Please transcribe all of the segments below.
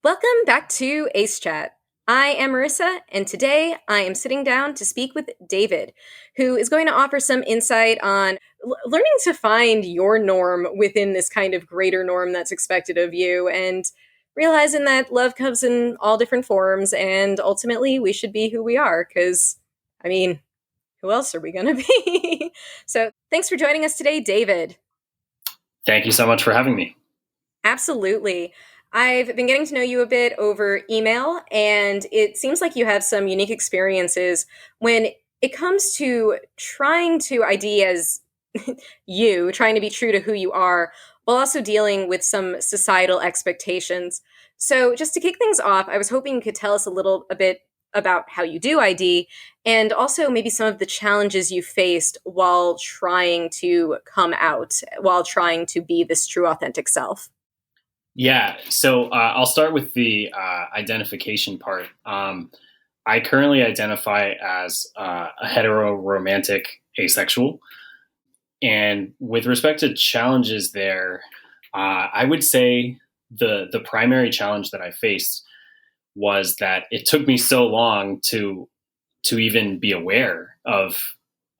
Welcome back to Ace Chat. I am Marissa, and today I am sitting down to speak with David, who is going to offer some insight on learning to find your norm within this kind of greater norm that's expected of you, and realizing that love comes in all different forms, and ultimately we should be who we are, because, I mean, who else are we going to be? So, thanks for joining us today, David. Thank you so much for having me. Absolutely. I've been getting to know you a bit over email, and it seems like you have some unique experiences when it comes to trying to ID as you, trying to be true to who you are, while also dealing with some societal expectations. So, just to kick things off, I was hoping you could tell us a bit about how you do ID, and also maybe some of the challenges you faced while trying to come out, while trying to be this true, authentic self. Yeah, so I'll start with the identification part. I currently identify as a hetero-romantic asexual. And with respect to challenges there, I would say the primary challenge that I faced was that it took me so long to even be aware of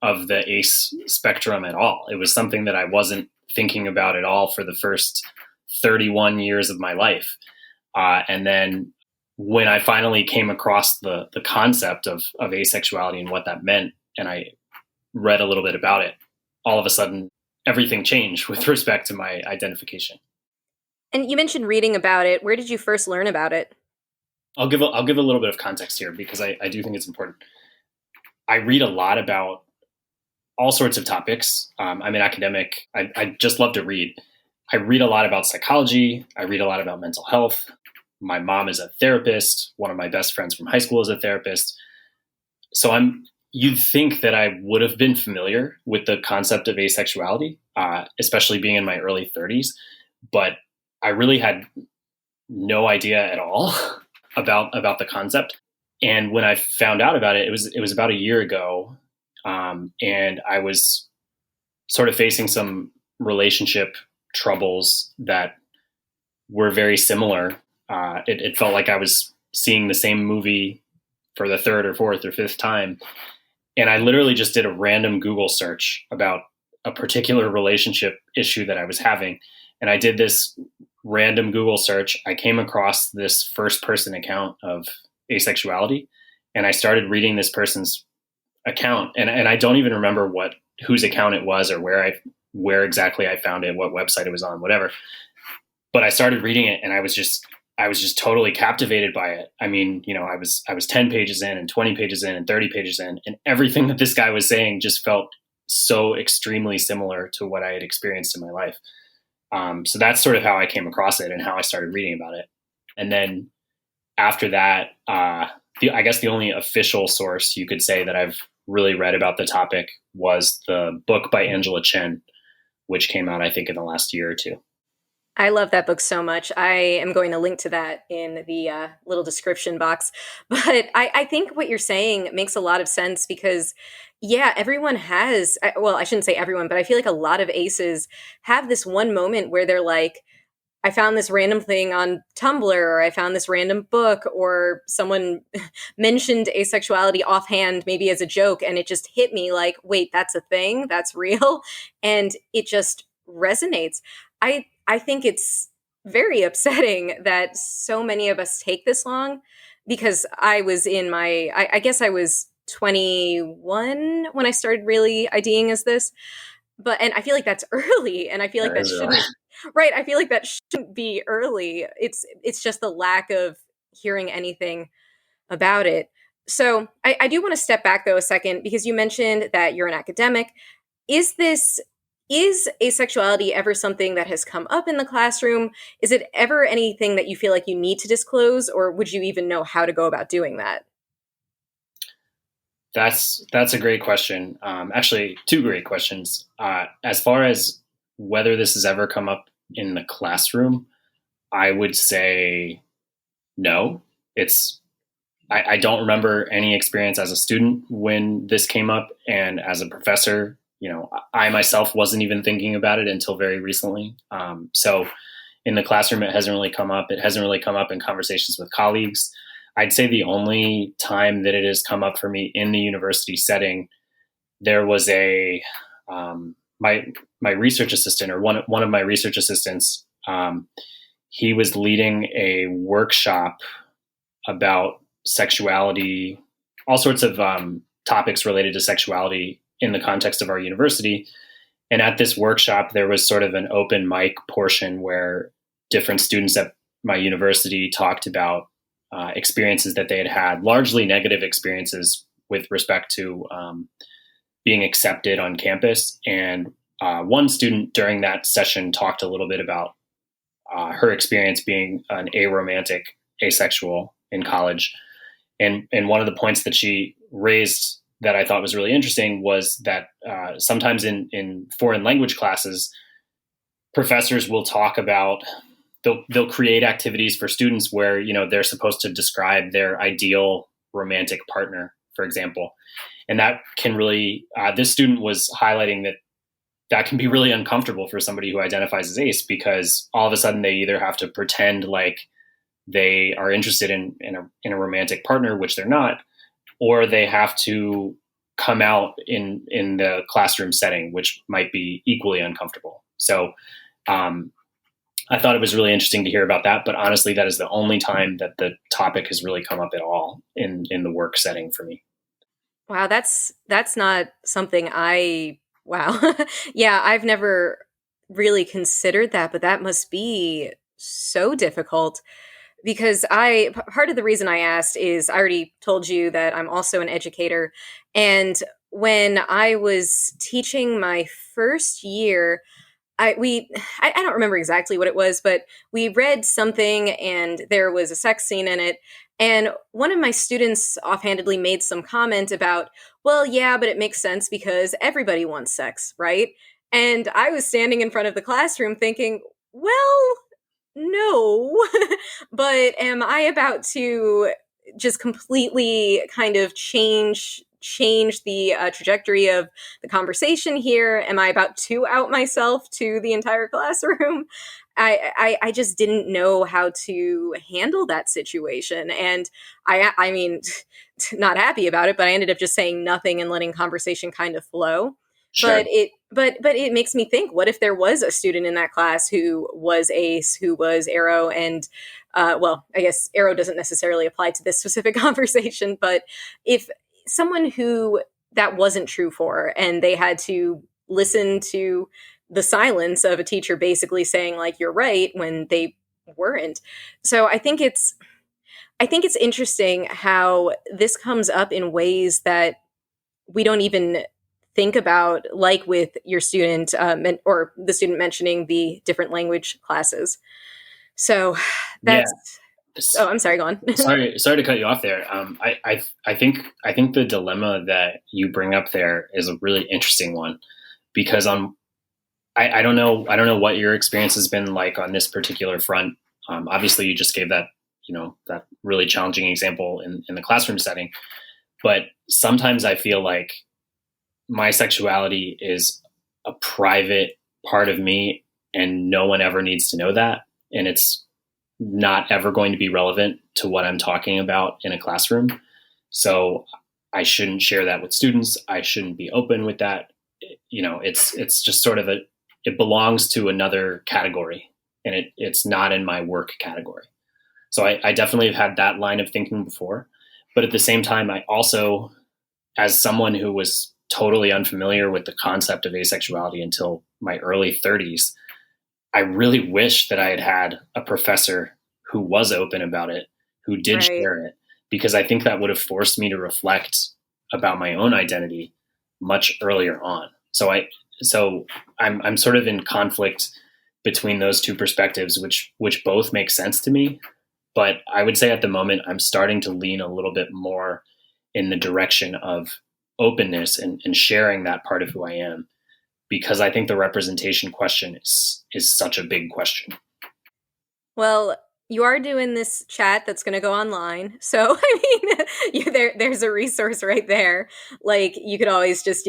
the ace spectrum at all. It was something that I wasn't thinking about at all for the first 31 years of my life. And then when I finally came across the concept of asexuality and what that meant, and I read a little bit about it, all of a sudden everything changed with respect to my identification. And you mentioned reading about it. Where did you first learn about it? I'll give a little bit of context here because I do think it's important. I read a lot about all sorts of topics. I'm an academic. I just love to read. I read a lot about psychology. I read a lot about mental health. My mom is a therapist. One of my best friends from high school is a therapist. So you'd think that I would have been familiar with the concept of asexuality, especially being in my early 30s. But I really had no idea at all about the concept. And when I found out about it, it was about a year ago, and I was sort of facing some relationship troubles that were very similar. It felt like I was seeing the same movie for the third or fourth or fifth time. And I literally just did a random Google search about a particular relationship issue that I was having. And I did this random Google search. I came across this first person account of asexuality, and I started reading this person's account. And I don't even remember whose account it was or where exactly I found it, what website it was on, whatever. But I started reading it, and I was just totally captivated by it. I mean, I was 10 pages in and 20 pages in and 30 pages in, and everything that this guy was saying just felt so extremely similar to what I had experienced in my life. So that's sort of how I came across it and how I started reading about it. And then after that, I guess the only official source you could say that I've really read about the topic was the book by Angela Chen, which came out, I think, in the last year or two. I love that book so much. I am going to link to that in the little description box. But I think what you're saying makes a lot of sense because, yeah, everyone has, well, I shouldn't say everyone, but I feel like a lot of aces have this one moment where they're like, I found this random thing on Tumblr, or I found this random book, or someone mentioned asexuality offhand, maybe as a joke, and it just hit me like, wait, that's a thing, that's real, and it just resonates. I think it's very upsetting that so many of us take this long because I was in I guess I was 21 when I started really IDing as this, and I feel like that's early, and I feel like That that is really. shouldn't. Right, I feel like that shouldn't be early. It's just the lack of hearing anything about it. So I do want to step back though a second because you mentioned that you're an academic. Is this is asexuality ever something that has come up in the classroom? Is it ever anything that you feel like you need to disclose, or would you even know how to go about doing that? That's a great question. Actually, two great questions. As far as whether this has ever come up in the classroom, I would say no. I don't remember any experience as a student when this came up, and as a professor, I myself wasn't even thinking about it until very recently. So In the classroom, it hasn't really come up. It hasn't really come up in conversations with colleagues. I'd say the only time that it has come up for me in the university setting, there was a my my research assistant, or one of my research assistants. He was leading a workshop about sexuality, all sorts of topics related to sexuality in the context of our university. And at this workshop, there was sort of an open mic portion where different students at my university talked about experiences that they had had, largely negative experiences with respect to being accepted on campus. And one student during that session talked a little bit about her experience being an aromantic asexual in college. And one of the points that she raised that I thought was really interesting was that sometimes in foreign language classes, professors will talk about they'll create activities for students where they're supposed to describe their ideal romantic partner, for example, and that can really this student was highlighting that can be really uncomfortable for somebody who identifies as ace, because all of a sudden they either have to pretend like they are interested in a romantic partner, which they're not, or they have to come out in the classroom setting, which might be equally uncomfortable. So I thought it was really interesting to hear about that. But honestly, that is the only time that the topic has really come up at all in the work setting for me. Wow, that's not something I wow. Yeah, I've never really considered that, but that must be so difficult because part of the reason I asked is I already told you that I'm also an educator, and when I was teaching my first year, I don't remember exactly what it was, but we read something and there was a sex scene in it. And one of my students offhandedly made some comment about, well, yeah, but it makes sense because everybody wants sex, right? And I was standing in front of the classroom thinking, well, no, but am I about to just completely kind of change the trajectory of the conversation here? Am I about to out myself to the entire classroom? I just didn't know how to handle that situation, and I mean, not happy about it. But I ended up just saying nothing and letting conversation kind of flow. Sure. But it makes me think: what if there was a student in that class who was ace, who was arrow, and well, I guess arrow doesn't necessarily apply to this specific conversation, but if someone who that wasn't true for and they had to listen to the silence of a teacher basically saying like you're right when they weren't. So I think it's interesting how this comes up in ways that we don't even think about, like with your student or the student mentioning the different language classes. So Yeah. that's oh, I'm sorry, go on. Sorry to cut you off there. I think the dilemma that you bring up there is a really interesting one, because I don't know what your experience has been like on this particular front. Obviously, you just gave that really challenging example in the classroom setting, but sometimes I feel like my sexuality is a private part of me, and no one ever needs to know that, and it's not ever going to be relevant to what I'm talking about in a classroom. So I shouldn't share that with students. I shouldn't be open with that. It's just sort of it belongs to another category, and it's not in my work category. So I definitely have had that line of thinking before. But at the same time, I also, as someone who was totally unfamiliar with the concept of asexuality until my early 30s, I really wish that I had had a professor who was open about it, who did Right. share it, because I think that would have forced me to reflect about my own identity much earlier on. So I'm sort of in conflict between those two perspectives, which both make sense to me. But I would say at the moment I'm starting to lean a little bit more in the direction of openness and sharing that part of who I am, because I think the representation question is such a big question. Well, you are doing this chat that's going to go online. So, I mean, there's a resource right there. Like, you could always just,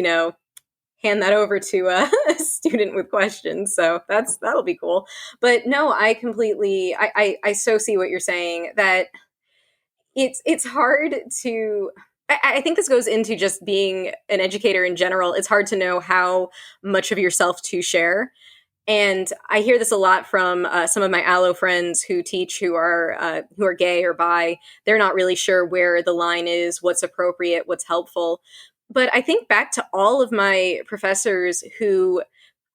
hand that over to a student with questions. So that'll be cool. But no, I completely, I so see what you're saying, that it's hard to. I think this goes into just being an educator in general. It's hard to know how much of yourself to share, and I hear this a lot from some of my allo friends who teach, who are gay or bi. They're not really sure where the line is, what's appropriate, what's helpful. But I think back to all of my professors who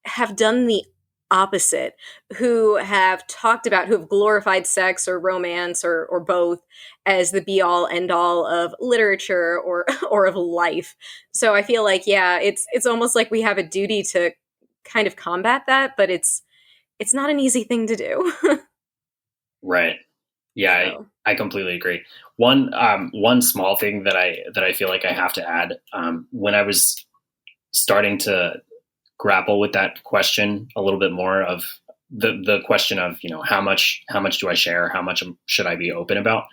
have done the opposite, who have talked about, who have glorified sex or romance or both as the be all end all of literature or or of life. So I feel like, yeah, it's almost like we have a duty to kind of combat that, but it's not an easy thing to do. Right. Yeah, So I completely agree. One small thing that I feel like I have to add, when I was starting to grapple with that question a little bit more, of the question of, how much do I share, how much should I be open about.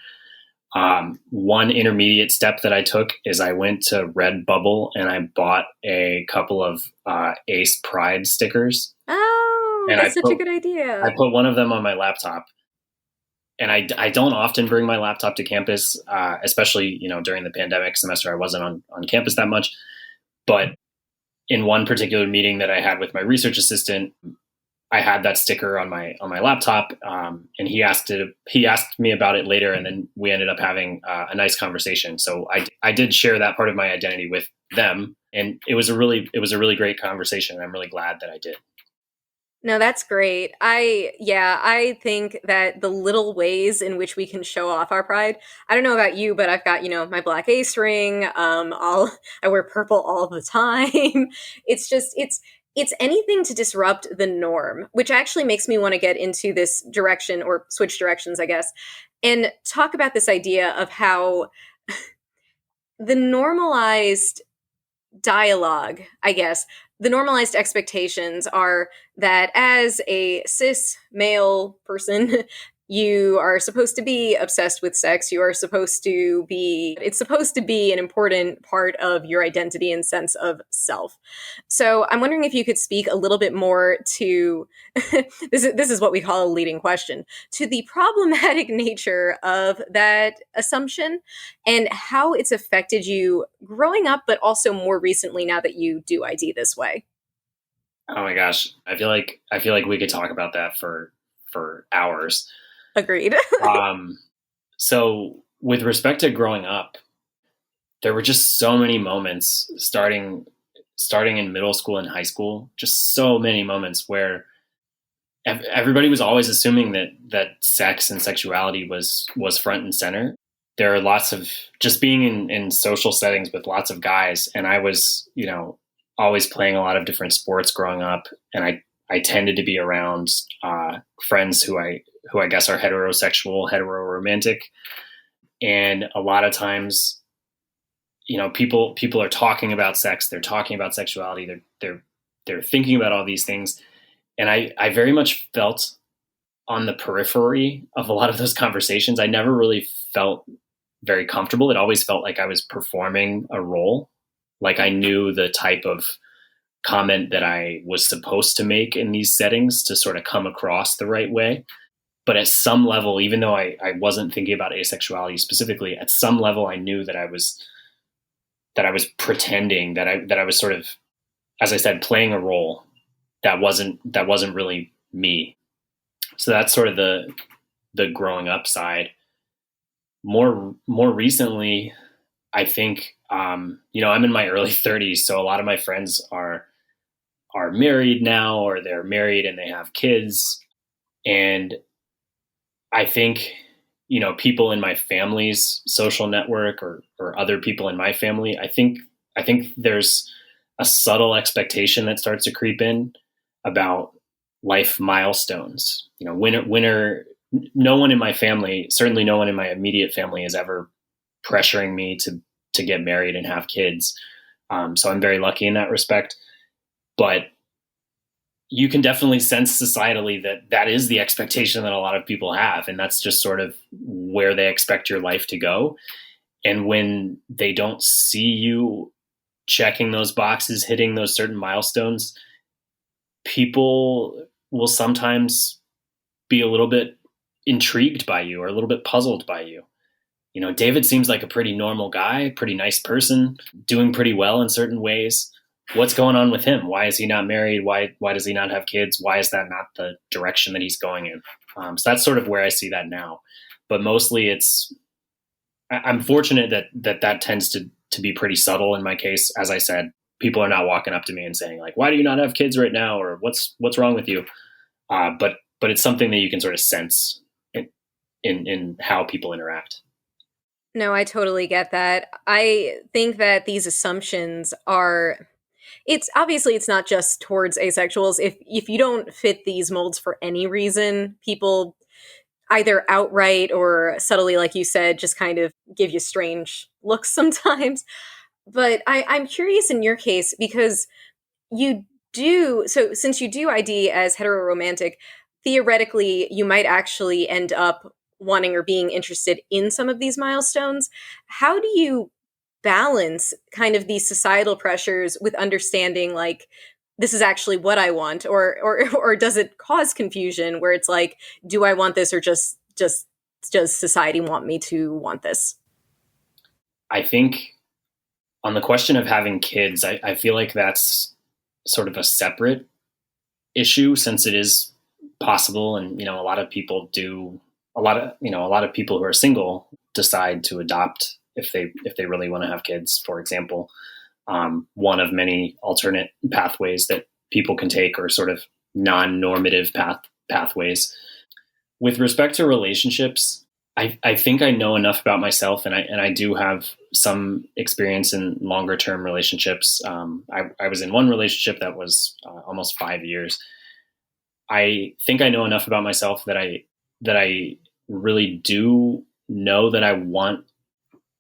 One intermediate step that I took is I went to Redbubble and I bought a couple of Ace Pride stickers, oh, and that's such a good I idea. put one of them on my laptop. And I don't often bring my laptop to campus, especially during the pandemic semester. I wasn't on campus that much, but in one particular meeting that I had with my research assistant, I had that sticker on my laptop, and he asked me about it later, and then we ended up having a nice conversation. So I did share that part of my identity with them, and it was a really great conversation. And I'm really glad that I did. No, that's great. I think that the little ways in which we can show off our pride. I don't know about you, but I've got, my black ace ring. I wear purple all the time. It's just it's anything to disrupt the norm, which actually makes me want to get into this direction, or switch directions, I guess, and talk about this idea of how the normalized dialogue, I guess, the normalized expectations are that as a cis male person, you are supposed to be obsessed with sex. You are supposed to be, it's supposed to be an important part of your identity and sense of self. So I'm wondering if you could speak a little bit more to this is what we call a leading question, to the problematic nature of that assumption and how it's affected you growing up, but also more recently now that you do ID this way. Oh my gosh, I feel like we could talk about that for hours. Agreed. Um, so with respect to growing up, there were just so many moments starting in middle school and high school, just so many moments where everybody was always assuming that sex and sexuality was front and center. There are lots of, just being in social settings with lots of guys, and I was, always playing a lot of different sports growing up, and I tended to be around friends who I guess are heterosexual, hetero-romantic, and a lot of times, people are talking about sex, they're talking about sexuality, they're thinking about all these things, and I very much felt on the periphery of a lot of those conversations. I never really felt very comfortable. It always felt like I was performing a role, like I knew the type of comment that I was supposed to make in these settings to sort of come across the right way. But at some level, even though I wasn't thinking about asexuality specifically, at some level I knew that I was pretending, that I was sort of, as I said, playing a role that wasn't really me. So that's sort of the growing up side. More recently, I think, I'm in my early 30s, so a lot of my friends are married now, or they're married and they have kids, and I think, people in my family's social network, or other people in my family, I think there's a subtle expectation that starts to creep in about life milestones. No one in my family, certainly no one in my immediate family, is ever pressuring me to get married and have kids. So I'm very lucky in that respect. But you can definitely sense societally that is the expectation that a lot of people have, and that's just sort of where they expect your life to go. And when they don't see you checking those boxes, hitting those certain milestones, people will sometimes be a little bit intrigued by you or a little bit puzzled by you. You know, David seems like a pretty normal guy, pretty nice person, doing pretty well in certain ways. What's going on with him? Why is he not married? Why does he not have kids? Why is that not the direction that he's going in? So that's sort of where I see that now. But mostly I'm fortunate that tends to be pretty subtle in my case. As I said, people are not walking up to me and saying like, why do you not have kids right now? Or what's wrong with you? But it's something that you can sort of sense in how people interact. No, I totally get that. I think that these assumptions are it's obviously it's not just towards asexuals. If you don't fit these molds for any reason, people either outright or subtly, like you said, just kind of give you strange looks sometimes. But I'm curious in your case because you do so since you do ID as heteroromantic, theoretically you might actually end up wanting or being interested in some of these milestones. How do you balance kind of these societal pressures with understanding like this is actually what I want or does it cause confusion where it's like do I want this or just does society want me to want this? I think on the question of having kids, I feel like that's sort of a separate issue since it is possible. And, a lot of people do a lot of people who are single decide to adopt if they really want to have kids, for example. One of many alternate pathways that people can take or sort of non-normative pathways. With respect to relationships, I think I know enough about myself, and I do have some experience in longer term relationships. I was in one relationship that was almost 5 years. I think I know enough about myself that I really do know that I want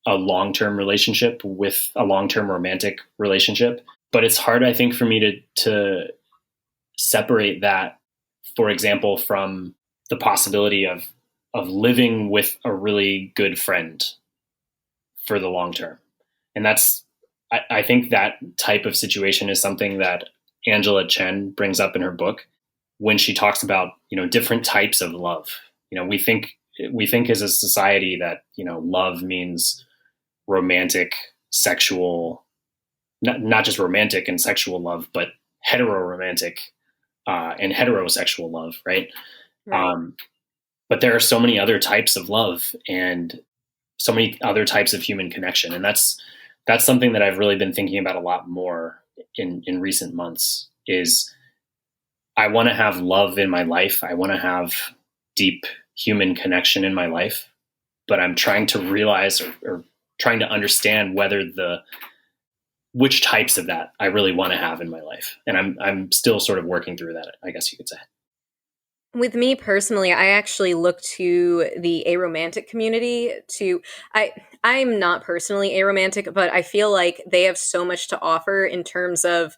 a long term relationship with a long term romantic relationship. But it's hard, I think, for me to separate that, for example, from the possibility of living with a really good friend for the long term. And I think that type of situation is something that Angela Chen brings up in her book when she talks about, different types of love. We think as a society that, love means romantic, sexual, not just romantic and sexual love, but heteroromantic and heterosexual love, right? Right. But there are so many other types of love and so many other types of human connection, and that's something that I've really been thinking about a lot more in recent months. Is I want to have love in my life. I want to have deep human connection in my life, but I'm trying to realize or trying to understand which types of that I really want to have in my life, and I'm still sort of working through that, I guess you could say. With me personally, I actually look to the aromantic community to I'm not personally aromantic, but I feel like they have so much to offer in terms of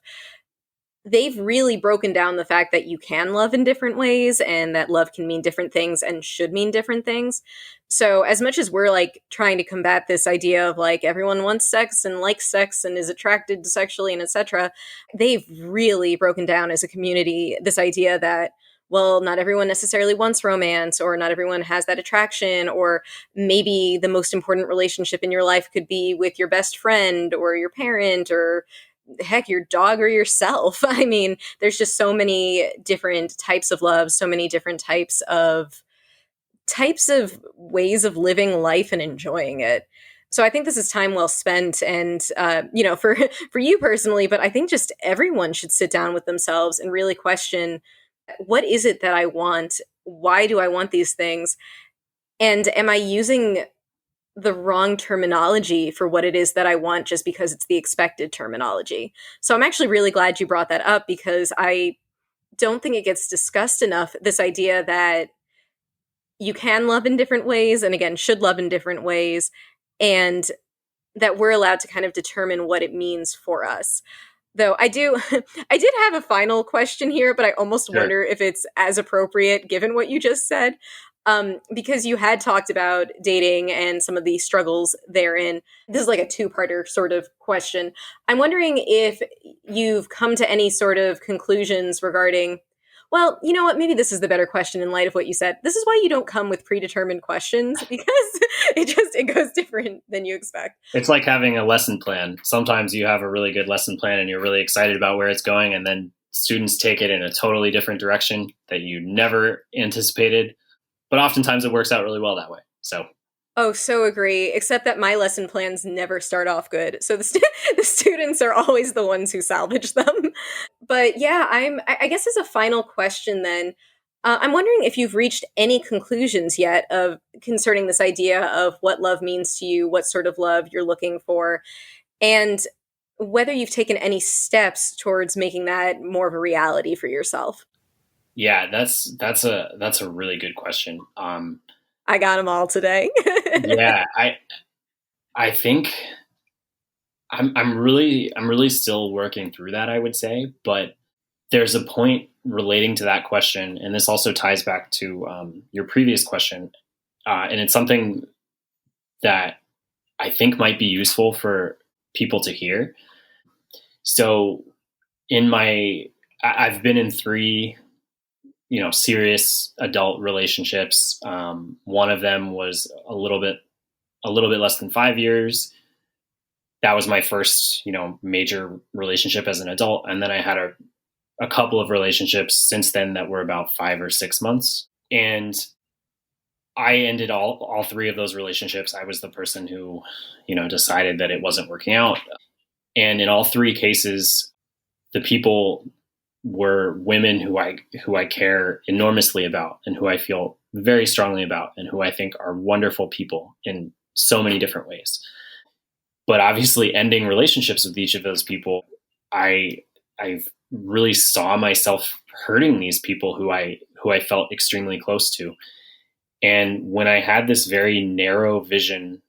they've really broken down the fact that you can love in different ways and that love can mean different things and should mean different things. So as much as we're like trying to combat this idea of like everyone wants sex and likes sex and is attracted sexually and etc., they've really broken down as a community this idea that well, not everyone necessarily wants romance, or not everyone has that attraction, or maybe the most important relationship in your life could be with your best friend or your parent or heck, your dog or yourself. I mean, there's just so many different types of love, so many different types of ways of living life and enjoying it. So I think this is time well spent, and for for you personally, but I think just everyone should sit down with themselves and really question what is it that I want? Why do I want these things? And am I using the wrong terminology for what it is that I want just because it's the expected terminology? So I'm actually really glad you brought that up because I don't think it gets discussed enough, this idea that you can love in different ways and again should love in different ways, and that we're allowed to kind of determine what it means for us. Though I do I did have a final question here, but I almost Sure. wonder if it's as appropriate given what you just said. because you had talked about dating and some of the struggles therein. This is like a two-parter sort of question. I'm wondering if you've come to any sort of conclusions regarding, well, you know what? Maybe this is the better question in light of what you said. This is why you don't come with predetermined questions because it goes different than you expect. It's like having a lesson plan. Sometimes you have a really good lesson plan and you're really excited about where it's going, and then students take it in a totally different direction that you never anticipated. But oftentimes it works out really well that way. So Oh, so agree. Except that my lesson plans never start off good, so the students are always the ones who salvage them. But yeah, I guess as a final question, then, I'm wondering if you've reached any conclusions yet of concerning this idea of what love means to you, what sort of love you're looking for, and whether you've taken any steps towards making that more of a reality for yourself. yeah, that's a really good question. I got them all today. Yeah, I think I'm really still working through that, I would say, but there's a point relating to that question, and this also ties back to your previous question, and it's something that I think might be useful for people to hear. So, in my, I've been in three, serious adult relationships. One of them was a little bit less than 5 years. That was my first, major relationship as an adult, and then I had a couple of relationships since then that were about 5 or 6 months. And I ended all three of those relationships. I was the person who, decided that it wasn't working out. And in all three cases, the people were women who I care enormously about and who I feel very strongly about and who I think are wonderful people in so many different ways. But obviously ending relationships with each of those people, I really saw myself hurting these people who I felt extremely close to. And when I had this very narrow vision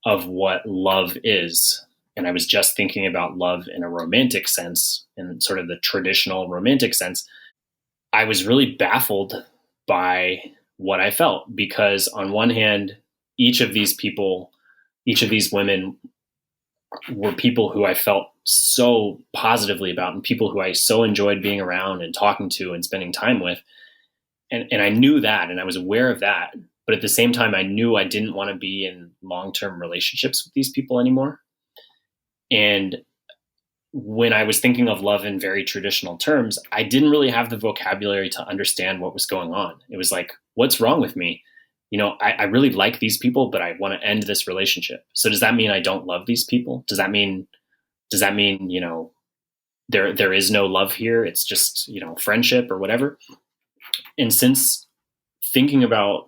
of what love is, and I was just thinking about love in a romantic sense, in sort of the traditional romantic sense, I was really baffled by what I felt. Because on one hand, each of these people, each of these women were people who I felt so positively about and people who I so enjoyed being around and talking to and spending time with. And I knew that and I was aware of that. But at the same time, I knew I didn't want to be in long-term relationships with these people anymore. And when I was thinking of love in very traditional terms, I didn't really have the vocabulary to understand what was going on. It was like, what's wrong with me? I really like these people, but I want to end this relationship. So does that mean I don't love these people? Does that mean, there is no love here? It's just, friendship or whatever. And since thinking about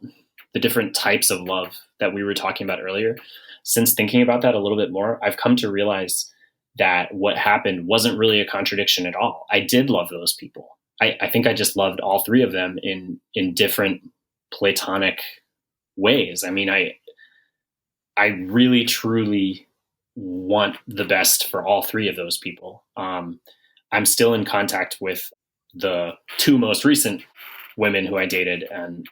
the different types of love that we were talking about earlier, since thinking about that a little bit more, I've come to realize that what happened wasn't really a contradiction at all. I did love those people. I think I just loved all three of them in different platonic ways. I mean, I really truly want the best for all three of those people. I'm still in contact with the two most recent women who I dated, and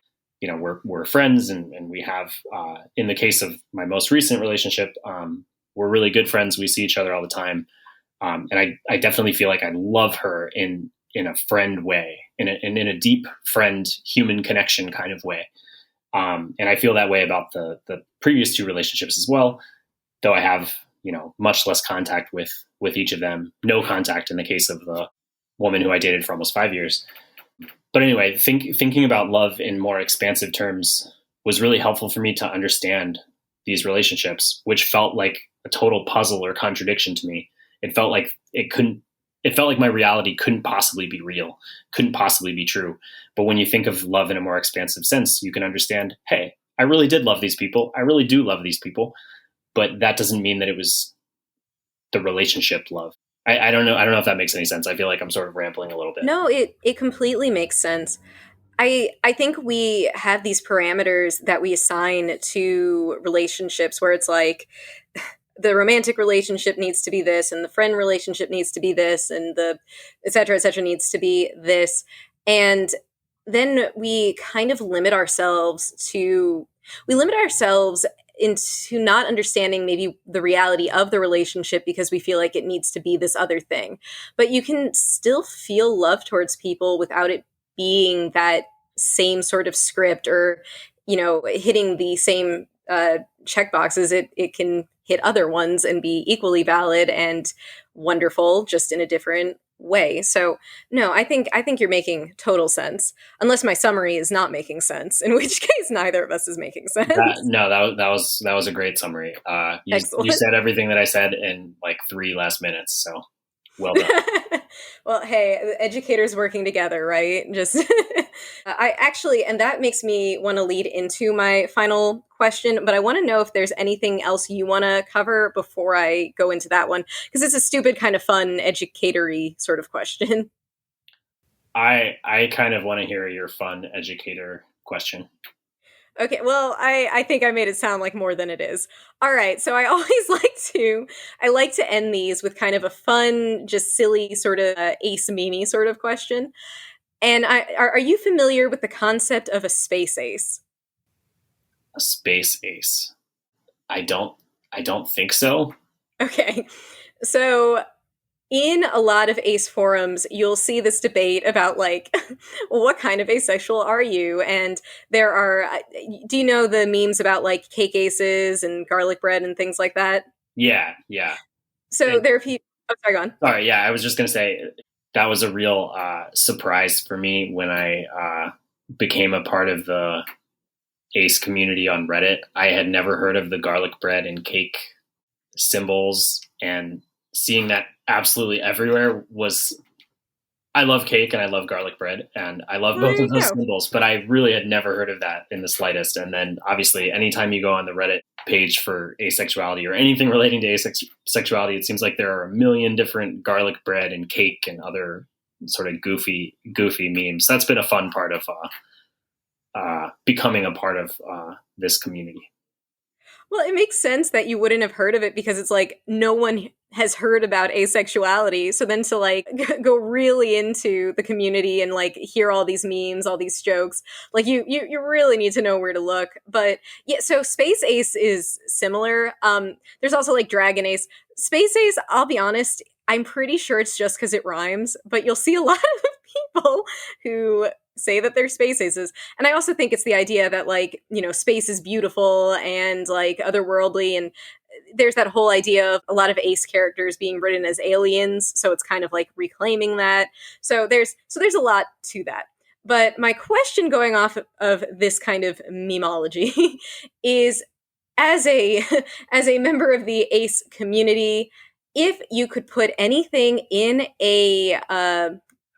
we're friends, and we have, in the case of my most recent relationship, we're really good friends. We see each other all the time, and I definitely feel like I love her in a friend way, in a deep friend human connection kind of way. And I feel that way about the previous two relationships as well, though I have, much less contact with each of them. No contact in the case of the woman who I dated for almost 5 years. But anyway, thinking about love in more expansive terms was really helpful for me to understand these relationships, which felt like a total puzzle or contradiction to me. It felt like my reality couldn't possibly be real, couldn't possibly be true. But when you think of love in a more expansive sense, you can understand, hey, I really did love these people. I really do love these people. But that doesn't mean that it was the relationship love. I don't know. I don't know if that makes any sense. I feel like I'm sort of rambling a little bit. No, it completely makes sense. I think we have these parameters that we assign to relationships where it's like the romantic relationship needs to be this and the friend relationship needs to be this and the et cetera needs to be this. And then we kind of limit ourselves into not understanding maybe the reality of the relationship because we feel like it needs to be this other thing. But you can still feel love towards people without it being that same sort of script or, hitting the same check boxes. It can hit other ones and be equally valid and wonderful, just in a different way. So no, I think you're making total sense. Unless my summary is not making sense, in which case neither of us is making That sense. no, that was a great summary. You Excellent. said everything that I said in like 3 last minutes, so well done. Well, hey, educators working together, right? Just I actually, and that makes me want to lead into my final question, but I want to know if there's anything else you want to cover before I go into that one, because it's a stupid kind of fun educatory sort of question. I kind of want to hear your fun educator question. Okay, well, I think I made it sound like more than it is. All right, so I like to end these with kind of a fun, just silly sort of ace meme sort of question. And are you familiar with the concept of a space ace? A space ace. I don't I don't think so. Okay, so in a lot of ace forums, you'll see this debate about like, what kind of asexual are you? And there are, do you know the memes about like cake aces and garlic bread and things like that? Yeah, yeah. So And there are people. Oh, sorry, go on. sorry, yeah, I was just gonna say that was a real surprise for me when I became a part of the ace community on Reddit. I had never heard of the garlic bread and cake symbols, and seeing that absolutely everywhere was. I love cake and I love garlic bread and I love Well, both there of you those go. symbols, but I really had never heard of that in the slightest. And then obviously, anytime you go on the Reddit page for asexuality or anything relating to asexuality, it seems like there are a million different garlic bread and cake and other sort of goofy memes. That's been a fun part of becoming a part of this community. Well, it makes sense that you wouldn't have heard of it because it's like no one has heard about asexuality. So then to like go really into the community and like hear all these memes, all these jokes, like you really need to know where to look. But yeah, so Space Ace is similar. There's also like Dragon Ace. Space Ace, I'll be honest, I'm pretty sure it's just because it rhymes, but you'll see a lot of people who say that they're space aces. And I also think it's the idea that like, space is beautiful and like otherworldly, and there's that whole idea of a lot of ace characters being written as aliens, so it's kind of like reclaiming that. So there's a lot to that. But my question going off of this kind of memology is, as a as a member of the ace community, if you could put anything in a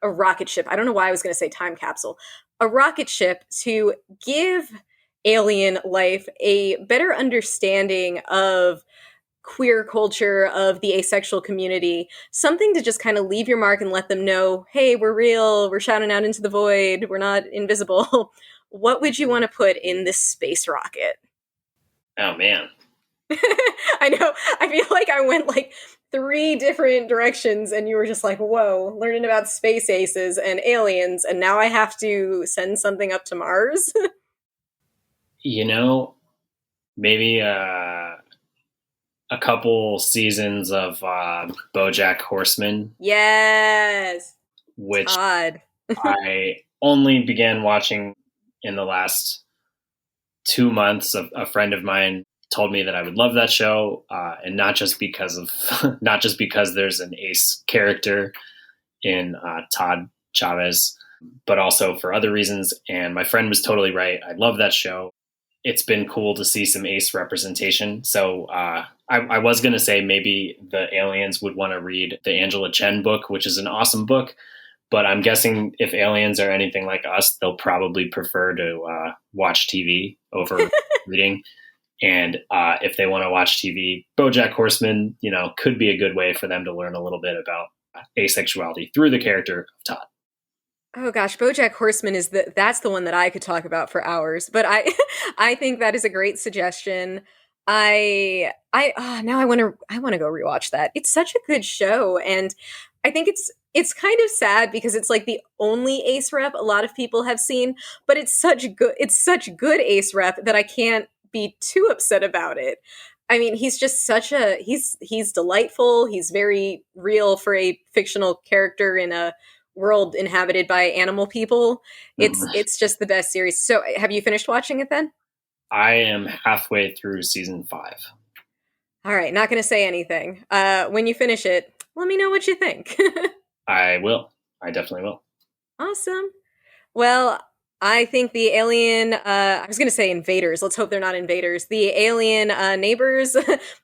rocket ship, I don't know why I was going to say time capsule, a rocket ship to give alien life a better understanding of queer culture, of the asexual community, something to just kind of leave your mark and let them know, hey, we're real, we're shouting out into the void, we're not invisible. What would you want to put in this space rocket? Oh man. I know. I feel like I went like three different directions, and you were just like, whoa, learning about space aces and aliens, and now I have to send something up to Mars? You know, maybe a couple seasons of BoJack Horseman, Yes. which Todd. I only began watching in the last 2 months. A friend of mine told me that I would love that show, and not just because of not just because there's an ace character in Todd Chavez, but also for other reasons. And my friend was totally right. I love that show. It's been cool to see some ace representation. So I was going to say maybe the aliens would want to read the Angela Chen book, which is an awesome book. But I'm guessing if aliens are anything like us, they'll probably prefer to watch TV over reading. And if they want to watch TV, BoJack Horseman, could be a good way for them to learn a little bit about asexuality through the character of Todd. Oh gosh, BoJack Horseman is that's the one that I could talk about for hours. But I I think that is a great suggestion. Now I want to go rewatch that. It's such a good show, and I think it's kind of sad because it's like the only ace rep a lot of people have seen, but it's such good ace rep that I can't be too upset about it. I mean, he's just such a he's delightful. He's very real for a fictional character in a world inhabited by animal people. Mhm. It's just the best series. So, have you finished watching it then? I am halfway through season 5. All right, not going to say anything. When you finish it, let me know what you think. I will. I definitely will. Awesome. Well, I think the alien, I was going to say invaders. Let's hope they're not invaders. The alien neighbors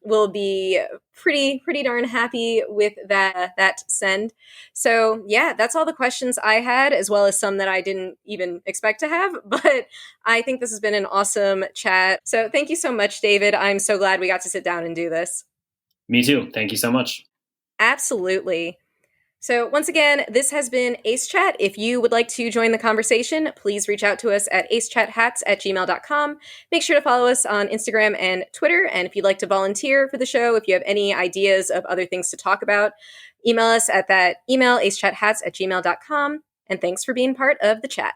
will be pretty darn happy with that send. So, yeah, that's all the questions I had, as well as some that I didn't even expect to have. But I think this has been an awesome chat. So, thank you so much, David. I'm so glad we got to sit down and do this. Me too. Thank you so much. Absolutely. So, once again, this has been Ace Chat. If you would like to join the conversation, please reach out to us at acechathats@gmail.com. Make sure to follow us on Instagram and Twitter. And if you'd like to volunteer for the show, if you have any ideas of other things to talk about, email us at that email, acechathats@gmail.com. And thanks for being part of the chat.